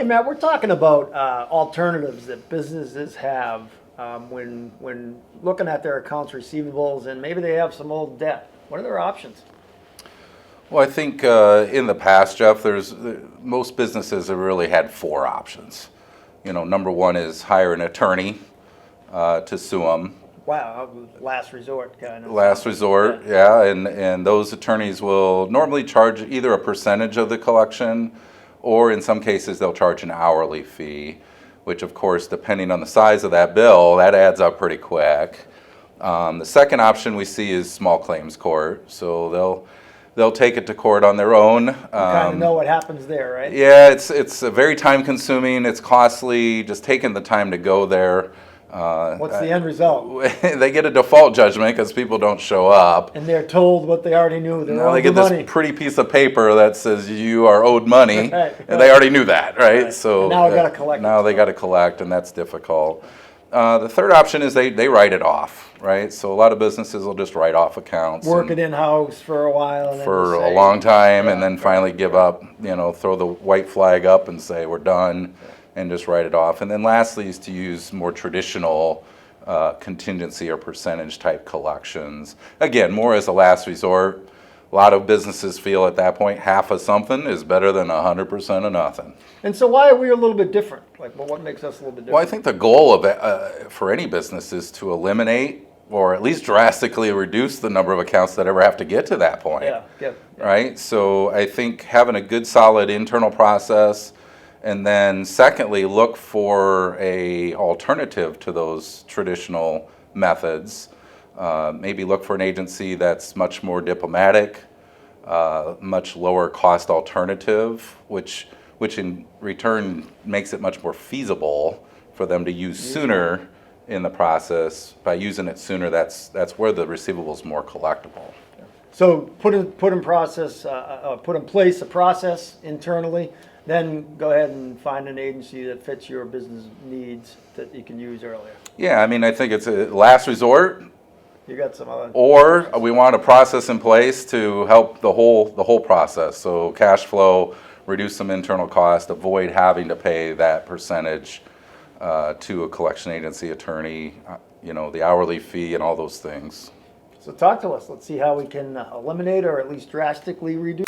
Matt, we're talking about alternatives that businesses have when looking at their accounts receivables, and maybe they have some old debt. What are their options? Well, I think in the past, Jeff, most businesses have really had four options. Number one is hire an attorney to sue them. Wow, last resort kind of. Last resort, yeah, and those attorneys will normally charge either a percentage of the collection, or in some cases they'll charge an hourly fee, which of course, depending on the size of that bill, that adds up pretty quick. The second option we see is small claims court, so they'll take it to court on their own. You kind of know what happens there, right? Yeah, it's very time consuming, it's costly, just taking the time to go there. What's the end result? They get a default judgment because people don't show up. And they're told what they already knew. Now they get this pretty piece of paper that says you are owed money, Right. and they already knew that, right? So And now they gotta collect Now it. they got to collect, and that's difficult. The third option is they write it off, right? So a lot of businesses will just write off accounts. Work it in-house for a while. And then For just a say, long time, and Yeah. then finally give up, throw the white flag up and say we're done, and just write it off. And then lastly is to use more traditional contingency or percentage type collections. Again, more as a last resort. A lot of businesses feel at that point half of something is better than 100% of nothing. And so why are we a little bit different? What makes us a little bit different? Well, I think the goal of it, for any business is to eliminate or at least drastically reduce the number of accounts that ever have to get to that point. Yeah. Right? So I think having a good solid internal process, and then secondly, look for a alternative to those traditional methods. Maybe look for an agency that's much more diplomatic, much lower cost alternative, which in return makes it much more feasible for them to use sooner in the process. By using it sooner, that's where the receivable is more collectible. So put in place a process internally, then go ahead and find an agency that fits your business needs that you can use earlier. Yeah, I mean, I think it's a last resort, You got some other. or we want a process in place to help the whole process. So cash flow, reduce some internal cost, avoid having to pay that percentage to a collection agency attorney, the hourly fee and all those things. So talk to us. Let's see how we can eliminate or at least drastically reduce.